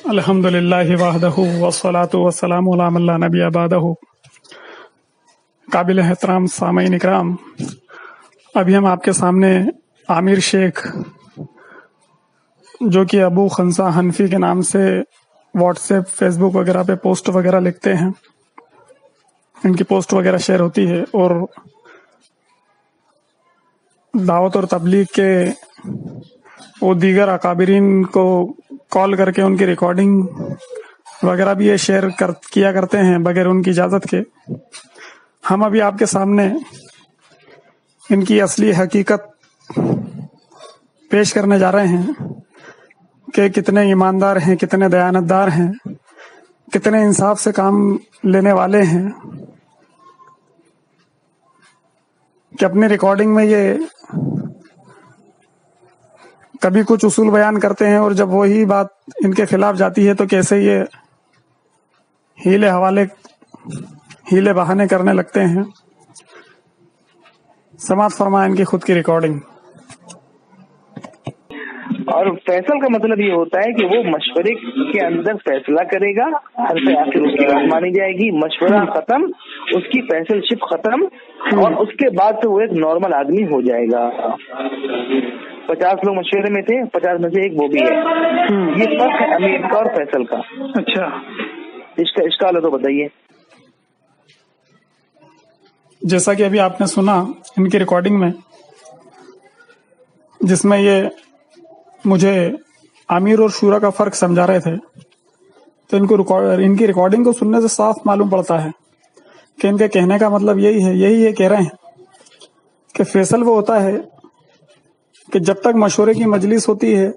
الحمدللہ وحدہ والصلاة والسلام علی من لا نبی بعدہ۔ قابل احترام سامعین اکرام، ابھی ہم آپ کے سامنے عامر شیخ، جو کہ ابو خنسا حنفی کے نام سے واٹس ایپ، فیس بک وغیرہ پہ پوسٹ وغیرہ لکھتے ہیں، ان کی پوسٹ وغیرہ شیئر ہوتی ہے، اور دعوت اور تبلیغ کے وہ دیگر اکابرین کو کال کر کے ان کی ریکارڈنگ وغیرہ بھی یہ شیئر کیا کرتے ہیں بغیر ان کی اجازت کے۔ ہم ابھی آپ کے سامنے ان کی اصلی حقیقت پیش کرنے جا رہے ہیں کہ کتنے ایماندار ہیں، کتنے دیانتدار ہیں، کتنے انصاف سے کام لینے والے ہیں، کہ اپنی ریکارڈنگ میں یہ کبھی کچھ اصول بیان کرتے ہیں، اور جب وہی بات ان کے خلاف جاتی ہے تو کیسے یہ ہیلے بہانے کرنے لگتے ہیں۔ سماعت فرمائیں ان کی خود کی ریکارڈنگ۔ اور فیصل کا مطلب یہ ہوتا ہے کہ وہ مشورے کے اندر فیصلہ کرے گا، آخر اس کی بات مانی جائے گی، مشورہ ختم، اس کی فیصل شپ ختم، اور اس کے بعد سے وہ ایک نارمل آدمی ہو جائے گا۔ 50 لوگ مشورے میں تھے، 50 میں سے ایک وہ بھی ہے۔ یہ فرق ہے امیر کا اور فیصل کا۔ اچھا، اس کا اشکال ہے تو بتائیے۔ جیسا کہ ابھی آپ نے سنا ان کی ریکارڈنگ میں، جس میں یہ مجھے امیر اور شورا کا فرق سمجھا رہے تھے، تو ان کی ریکارڈنگ کو سننے سے صاف معلوم پڑتا ہے کہ ان کے کہنے کا مطلب یہی یہ کہہ رہے ہیں کہ فیصل وہ ہوتا ہے کہ جب تک مشورے کی مجلس ہوتی ہے،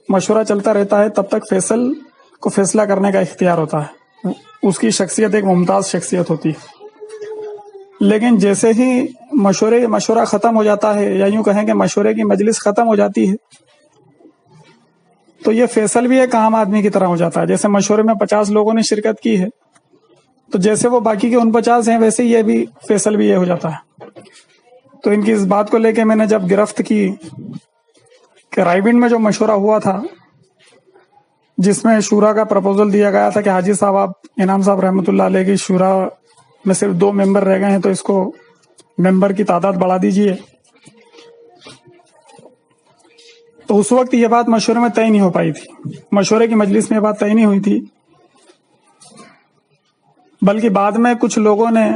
مشورہ چلتا رہتا ہے، تب تک فیصل کو فیصلہ کرنے کا اختیار ہوتا ہے، اس کی شخصیت ایک ممتاز شخصیت ہوتی ہے۔ لیکن جیسے ہی مشورہ ختم ہو جاتا ہے، یا یوں کہیں کہ مشورے کی مجلس ختم ہو جاتی ہے، تو یہ فیصل بھی ایک عام آدمی کی طرح ہو جاتا ہے۔ جیسے مشورے میں 50 لوگوں نے شرکت کی ہے، تو جیسے وہ باقی کے 49 ہیں، ویسے یہ بھی فیصل بھی یہ ہو جاتا ہے۔ تو ان کی اس بات کو لے کے میں نے جب گرفت کی کہ رائے بینڈ میں جو مشورہ ہوا تھا، جس میں شورا کا پرپوزل دیا گیا تھا کہ حاجی صاحب، آپ انعام صاحب رحمۃ اللہ علیہ کی شورا میں صرف 2 ممبر رہ گئے ہیں، تو اس کو ممبر کی تعداد بڑھا دیجیے، تو اس وقت یہ بات مشورے میں طے نہیں ہو پائی تھی، مشورے کی مجلس میں یہ بات طے نہیں ہوئی تھی، بلکہ بعد میں کچھ لوگوں نے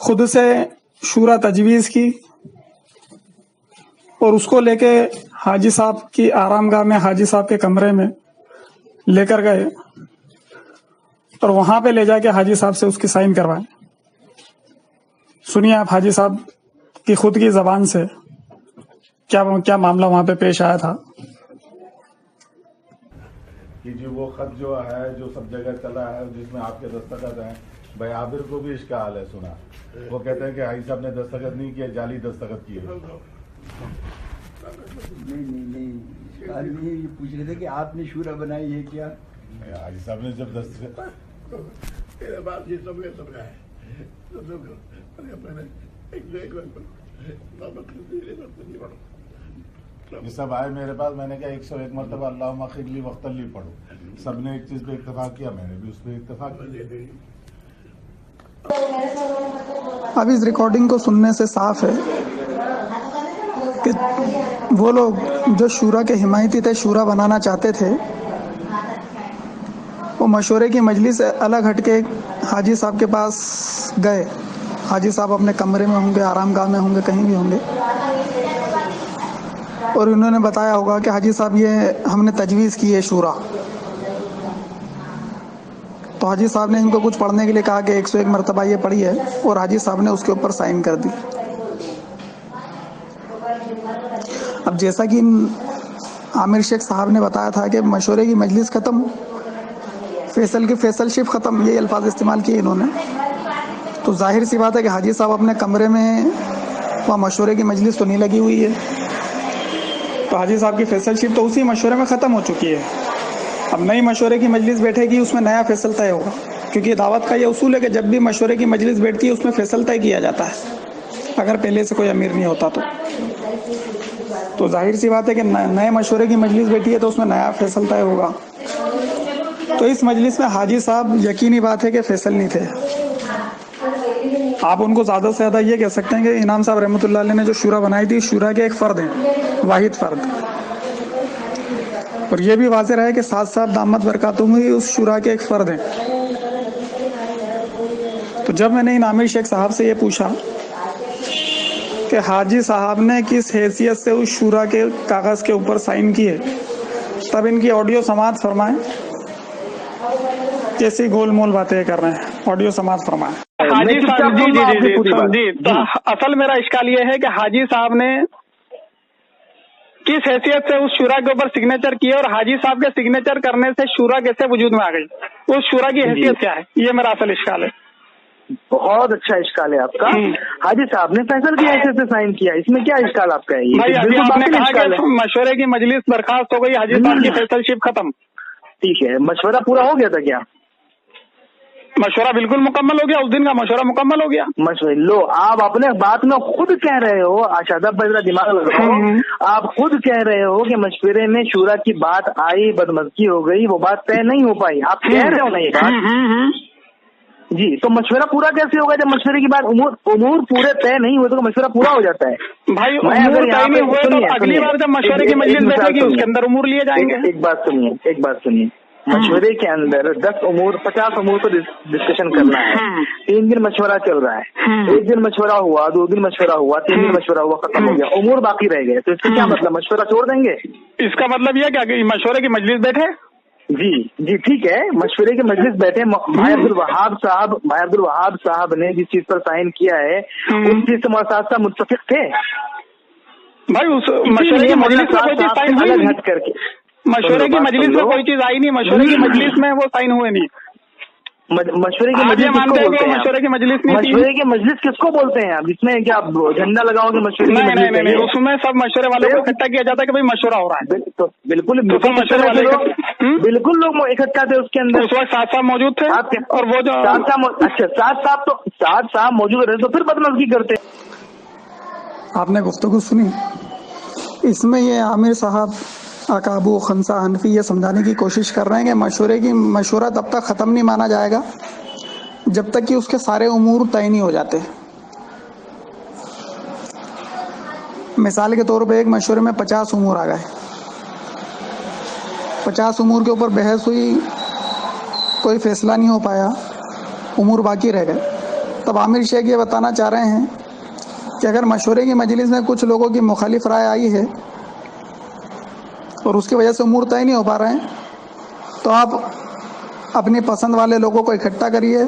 خود سے شورا تجویز کی، اور اس کو لے کے حاجی صاحب کی آرام گاہ میں، حاجی صاحب کے کمرے میں لے کر گئے، اور وہاں پہ لے جا کے حاجی صاحب سے اس کی سائن کروائے۔ سنیے آپ حاجی صاحب کی خود کی زبان سے کیا معاملہ وہاں پہ پیش آیا تھا۔ کہ جو وہ خط جو ہے، جو سب جگہ چلا ہے، جس میں آپ کے دستخط ہیں، بھائی عابر کو بھی اس کا حال ہے سنا، وہ کہتے ہیں کہ حاجی صاحب نے دستخط نہیں کیا، جعلی دستخط کیے۔ نہیں یہ پوچھ رہے تھے کہ آپ نے شورا بنائی ہے کیا؟ حاجی صاحب نے جب دستخط یہ سب آئے میرے پاس، میں نے کہا 101 مرتبہ اللہم اغفر لی واغفر لی پڑھو، سب نے ایک چیز پہ اتفاق کیا، میں نے بھی اس پہ اتفاق کیا۔ اب اس ریکارڈنگ کو سننے سے صاف ہے کہ وہ لوگ جو شورا کے حمایتی تھے، شورا بنانا چاہتے تھے، وہ مشورے کی مجلس سے الگ ہٹ کے حاجی صاحب کے پاس گئے۔ حاجی صاحب اپنے کمرے میں ہوں گے، آرام گاہ میں ہوں گے، کہیں بھی ہوں گے، اور انہوں نے بتایا ہوگا کہ حاجی صاحب یہ ہم نے تجویز کی ہے شورا۔ تو حاجی صاحب نے ان کو کچھ پڑھنے کے لیے کہا کہ 101 مرتبہ یہ پڑھی ہے، اور حاجی صاحب نے اس کے اوپر سائن کر دی۔ اب جیسا کہ عامر شیخ صاحب نے بتایا تھا کہ مشورے کی مجلس ختم، فیصل کی فیصل شپ ختم، یہ الفاظ استعمال کیے انہوں نے، تو ظاہر سی بات ہے کہ حاجی صاحب اپنے کمرے میں، وہاں مشورے کی مجلس تو نہیں لگی ہوئی ہے، تو حاجی صاحب کی فیصل شپ تو اسی مشورے میں ختم ہو چکی ہے۔ اب نئی مشورے کی مجلس بیٹھے گی، اس میں نیا فیصل طے ہوگا، کیونکہ دعوت کا یہ اصول ہے کہ جب بھی مشورے کی مجلس بیٹھتی ہے، اس میں فیصل طے کیا جاتا ہے، اگر پہلے سے کوئی امیر نہیں ہوتا تو تو ظاہر سی بات ہے کہ نئے مشورے کی مجلس بیٹھی ہے تو اس میں نیا فیصل طے ہوگا. تو اس مجلس میں حاجی صاحب یقینی بات ہے کہ فیصل نہیں تھے. آپ ان کو زیادہ سے زیادہ یہ کہہ سکتے ہیں کہ انعام صاحب رحمۃ اللہ علیہ نے جو شورا بنائی تھی شورا کے ایک فرد ہیں, واحد فرد. اور یہ بھی واضح رہا ہے کہ سعد صاحب دامت برکاتہم ہی اس شورا کے ایک فرد ہیں. تو جب میں نے ان عامر شیخ صاحب سے یہ پوچھا کہ حاجی صاحب نے کس حیثیت سے اس شورا کے کاغذ کے اوپر سائن کیے, تب ان کی آڈیو سماعت فرمائیں. کیسی گول مول باتیں کر رہے ہیں, آڈیو سماعت فرمائیں. حاجی صاحب جی تو اصل میرا اشکال یہ ہے کہ حاجی صاحب نے کس حیثیت سے اس شورا کے اوپر سگنیچر کیے اور حاجی صاحب کے سگنیچر کرنے سے شورا کیسے وجود میں آ گئی, اس شورا کی حیثیت کیا ہے, یہ میرا اصل اشکال ہے. بہت اچھا اشکال ہے آپ کا. حاجی صاحب نے فیصل کی حیثیت سے سائن کیا, اس میں کیا اشکال آپ کا ہے؟ بھائی ابھی آپ نے کہا کہ مشورے کی مجلس برخاست ہو گئی, حاجی صاحب کی فیصل شپ ختم. ٹھیک ہے, مشورہ پورا ہو گیا تھا کیا؟ مشورہ بالکل مکمل ہو گیا, اس دن کا مشورہ مکمل ہو گیا. مشورہ لو, آپ اپنے بات میں خود کہہ رہے ہو, شاداب بھائی ذرا دماغ لگاؤ, آپ خود کہہ رہے ہو کہ مشورے میں شورا کی بات آئی, بدمزگی ہو گئی, وہ بات طے نہیں ہو پائی. آپ کہہ رہے ہو نا یہ بات جی. تو مشورہ پورا کیسے ہوگا جب مشورے کی بات امور پورے طے نہیں ہوئے تو مشورہ پورا ہو جاتا ہے. بھائی امور طے نہیں ہوئے تو اگلی بار جب مشورے کی مجلس بیٹھے گی اس کے اندر امور لیے جائیں گے. ایک بات سنیے, مشورے کے اندر 10 امور 50 امور پر ڈسکشن کرنا ہے. 3 دن مشورہ چل رہا ہے, 1 دن مشورہ ہوا, 2 دن مشورہ ہوا, 3 دن مشورہ ہوا, ختم ہو گیا, امور باقی رہ گئے. تو اس کا کیا مطلب, مشورہ چھوڑ دیں گے؟ اس کا مطلب یہ کہ مشورے کی مجلس بیٹھے. جی ٹھیک ہے, مشورے کی مجلس بیٹھے. بھائی عبد الوہاب صاحب نے جس چیز پر سائن کیا ہے اس چیز سے محسوس متفق تھے. بھائی اس مشورے کی مجلس میں کوئی چیز سائن ہوئی نہیں. ہٹ کر کے مشورے کی مجلس میں کوئی چیز آئی نہیں, مشورے کی مجلس میں وہ سائن ہوئے نہیں. مشورے کی مجلس کس کو بولتے ہیں؟ مشورے کی مجلس نہیں, مشورے کی مجلس کس کو بولتے ہیں آپ, جس میں کیا جھنڈا لگاؤ گے مشورے کی مجلس؟ نہیں, اس میں سب مشورے والوں کو اکٹھا کیا جاتا ہے کہ بھائی مشورہ ہو رہا ہے. بالکل مشورے والے بالکل لوگ اکٹھا تھے اس کے اندر. اس وقت سعد صاحب موجود تھے اور وہ جو سعد صاحب موجود رہے تو پھر بدمزگی کرتے. آپ نے گفتگو سنی, اس میں یہ عامر صاحب اکابو خنسا حنفی یہ سمجھانے کی کوشش کر رہے ہیں کہ مشورہ تب تک ختم نہیں مانا جائے گا جب تک کہ اس کے سارے امور طے نہیں ہو جاتے. مثال کے طور پہ ایک مشورے میں 50 امور آ گئے, 50 امور کے اوپر بحث ہوئی, کوئی فیصلہ نہیں ہو پایا, امور باقی رہ گئے. تب عامر شیخ یہ بتانا چاہ رہے ہیں کہ اگر مشورے کی مجلس میں کچھ لوگوں کی مخالف رائے آئی ہے اور اس کی وجہ سے امور طے نہیں ہو پا رہے ہیں تو آپ اپنی پسند والے لوگوں کو اکٹھا کریے,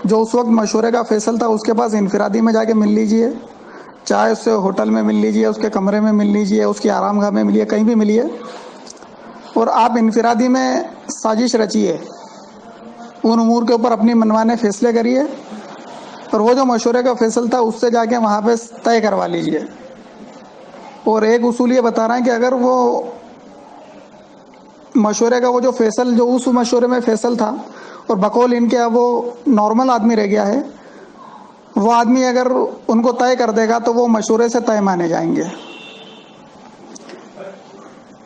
جو اس وقت مشورے کا فیصل تھا اس کے پاس انفرادی میں جا کے مل لیجئے, چاہے اس سے ہوٹل میں مل لیجئے, اس کے کمرے میں مل لیجئے, اس کی آرام گاہ میں ملیے, کہیں بھی ملیے, اور آپ انفرادی میں سازش رچیے, ان امور کے اوپر اپنی منمانے فیصلے کریے, اور وہ جو مشورے کا فیصل تھا اس سے جا کے وہاں پہ طے کروا لیجئے. اور ایک اصول یہ بتا رہے ہیں کہ اگر وہ مشورے کا وہ جو فیصل جو اس مشورے میں فیصل تھا اور بقول ان کے وہ نارمل آدمی رہ گیا ہے, وہ آدمی اگر ان کو طے کر دے گا تو وہ مشورے سے طے مانے جائیں گے.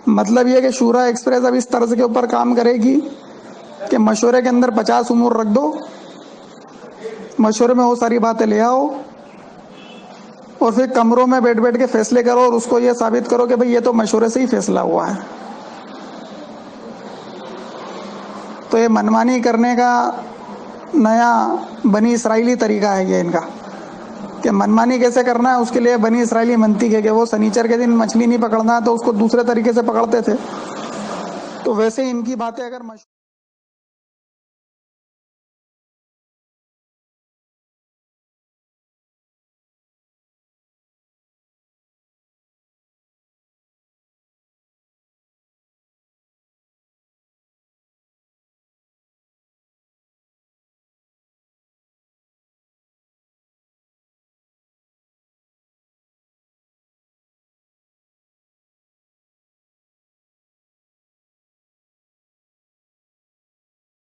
مطلب یہ کہ شورا ایکسپریس اب اس طرز کے اوپر کام کرے گی کہ مشورے کے اندر 50 امور رکھ دو, مشورے میں وہ ساری باتیں لے آؤ, اور پھر کمروں میں بیٹھ کے فیصلے کرو اور اس کو یہ ثابت کرو کہ بھئی یہ تو مشورے سے ہی فیصلہ ہوا ہے. تو یہ منمانی کرنے کا نیا بنی اسرائیلی طریقہ ہے یہ ان کا, کہ منمانی کیسے کرنا ہے اس کے لیے بنی اسرائیلی منطق ہے کہ وہ سنیچر کے دن مچھلی نہیں پکڑنا ہے تو اس کو دوسرے طریقے سے پکڑتے تھے. تو ویسے ان کی باتیں اگر